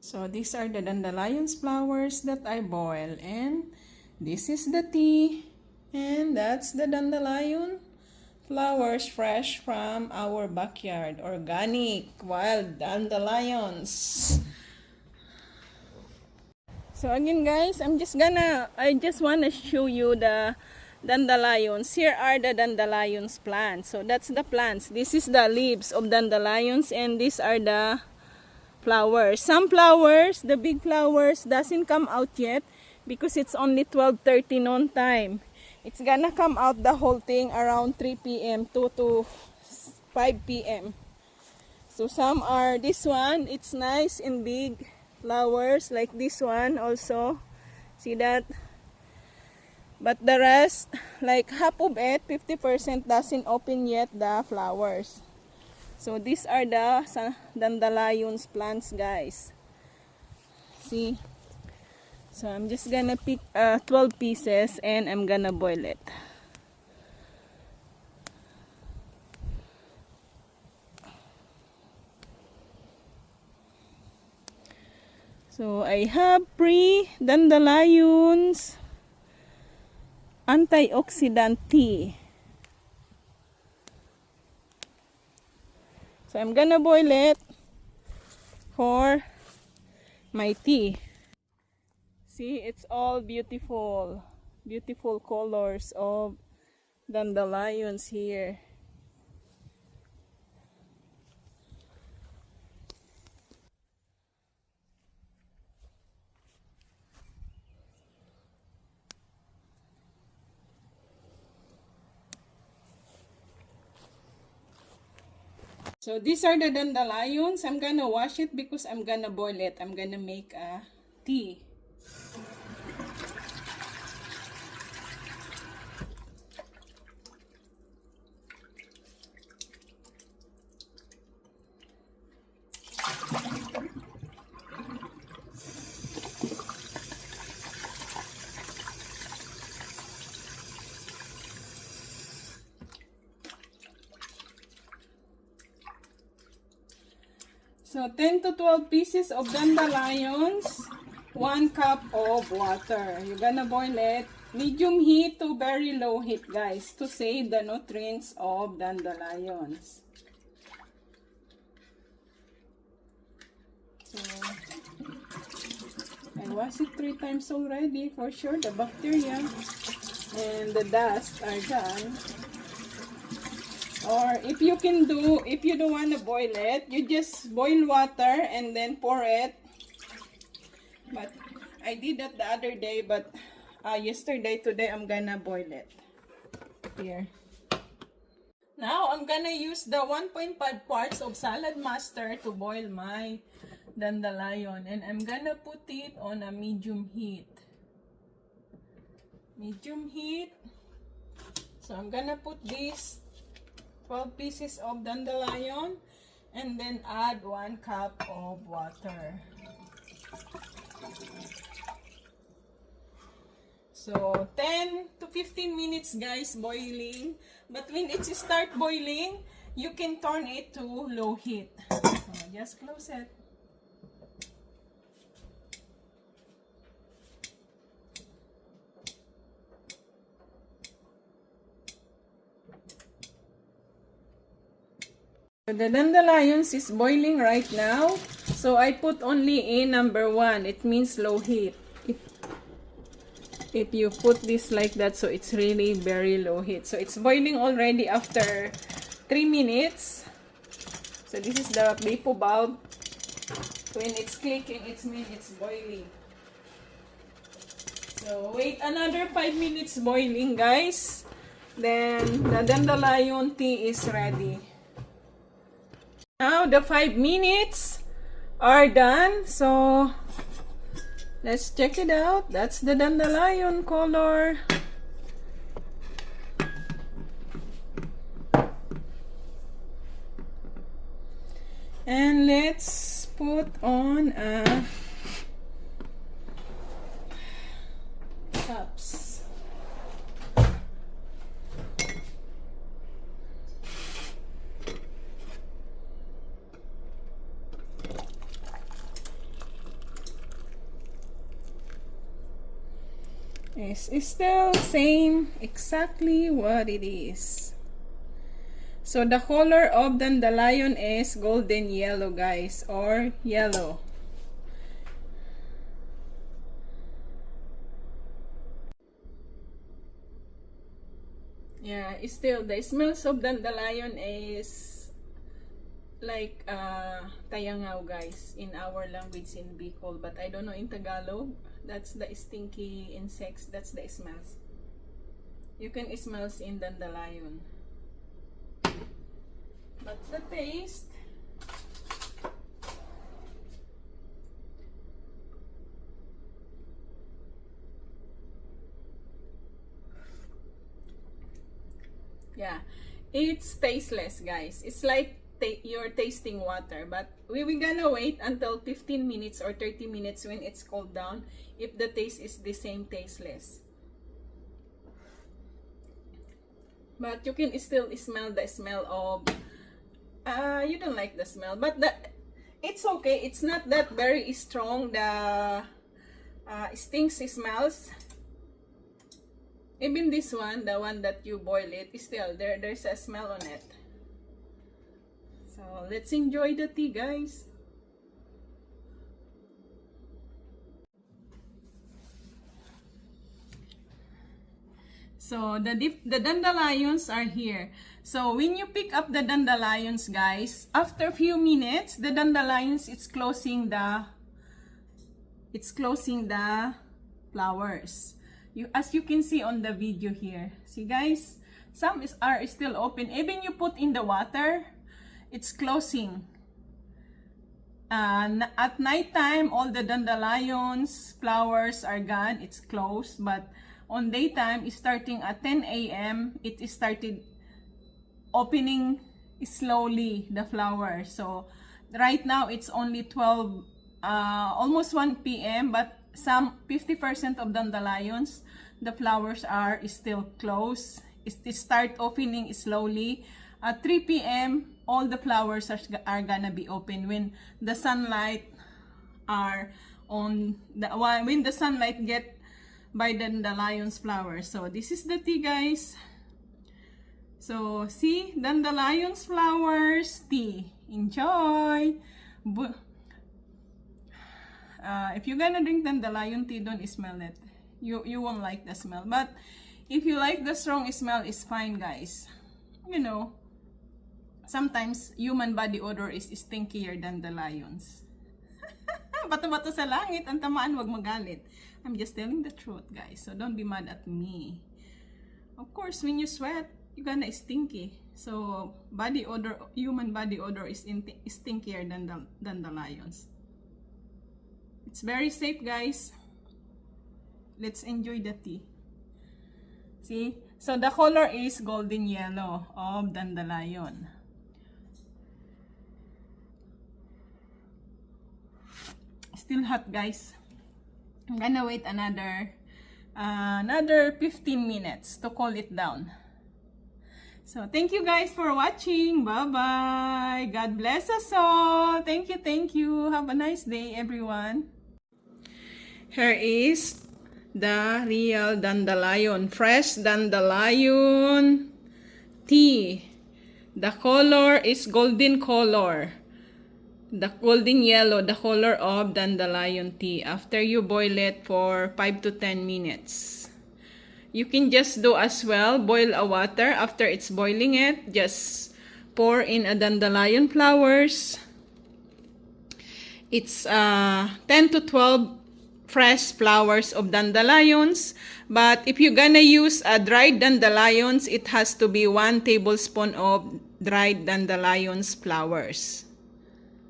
So these are the dandelions flowers that I boil, and this is the tea, and that's the dandelion flowers fresh from our backyard, organic wild dandelions. So again guys, I just wanna show you the dandelions. Here are the dandelions plants. So that's the plants. This is the leaves of dandelions, and these are the flowers. Some flowers, the big flowers, doesn't come out yet because it's only 12:30 noon time. It's gonna come out the whole thing around 3 p.m. to 5 p.m. So some are, this one, it's nice and big flowers, like this one also. See that? But the rest, like half of it, 50% doesn't open yet the flowers. So these are the dandelions plants, guys. See? So I'm just gonna pick 12 pieces and I'm gonna boil it. So I have dandelions antioxidant tea. So I'm gonna boil it for my tea. See, it's all beautiful, beautiful colors of dandelions here. So these are the dandelions. I'm gonna wash it because I'm gonna boil it. I'm gonna make a tea. So 10 to 12 pieces of dandelions, 1 cup of water. You're gonna boil it medium heat to very low heat, guys, to save the nutrients of dandelions. So I wash it 3 times already for sure. The bacteria and the dust are done. Or if you don't want to boil it, you just boil water and then pour it. But I did that the other day, but today I'm gonna boil it. Here. Now I'm gonna use the 1.5 parts of salad master to boil my dandelion, and I'm gonna put it on a medium heat. Medium heat. So I'm gonna put this 12 pieces of dandelion and then add 1 cup of water. So 10 to 15 minutes, guys, boiling. But when it starts boiling, you can turn it to low heat. So just close it. The dandelions is boiling right now. So I put only in number 1. It means low heat. If you put this like that, so it's really very low heat. So it's boiling already after 3 minutes. So this is the Bepo bulb. When it's clicking, it means it's boiling. So wait another 5 minutes boiling, guys. Then the dandelion tea is ready. Now the 5 minutes are done. So let's check it out. That's the dandelion color. And let's put on a cups. It's still same, exactly what it is. So the color of dandelion is golden yellow, guys, or yellow. Yeah, it's still the smells of dandelion is like tayangaw, guys, in our language in Bicol, but I don't know in Tagalog. That's the stinky insects, that's the smells. You can smell in dandelion. But the taste, yeah, it's tasteless, guys. It's like you're tasting water, but we gonna wait until 15 minutes or 30 minutes when it's cooled down if the taste is the same, tasteless. But you can still smell the smell of you don't like the smell, but it's okay. It's not that very strong, the stinks smells. Even this one, the one that you boil it, is still there's a smell on it. So let's enjoy the tea, guys. So the dandelions are here. So when you pick up the dandelions, guys, after a few minutes, the dandelions, it's closing the flowers. As you can see on the video here. See, guys, some are still open. Even you put in the water, it's closing. At night time, all the dandelions flowers are gone. It's closed. But on daytime, starting at 10 a.m., it is started opening slowly the flower. So right now it's only 12, almost 1 p.m. But some 50% of dandelions, the flowers are still closed. It start opening slowly. At 3 p.m. all the flowers are gonna be open when the sunlight are on when the sunlight get by the dandelion's flowers. So this is the tea, guys. So see, dandelion's flowers tea. Enjoy. If you're gonna drink dandelion tea, don't smell it. You won't like the smell. But if you like the strong smell, it's fine, guys. You know, sometimes human body odor is stinkier than the lion's. Bato-bato sa langit, ang tamaan, wag magalit. I'm just telling the truth, guys. So don't be mad at me. Of course, when you sweat, you're gonna stinky. So body odor, human body odor is stinkier than the lion's. It's very safe, guys. Let's enjoy the tea. See? So the color is golden yellow of dandelion. Still hot, guys. I'm gonna wait another 15 minutes to cool it down. So thank you, guys, for watching. Bye-bye. God bless us all. Thank you. Have a nice day, everyone. Here is the real dandelion, fresh dandelion tea. The color is golden color. The golden yellow, the color of dandelion tea. After you boil it for 5 to 10 minutes. You can just do as well, boil a water. After it's boiling it, just pour in a dandelion flowers. It's 10 to 12 fresh flowers of dandelions. But if you're gonna use dried dandelions, it has to be 1 tablespoon of dried dandelions flowers.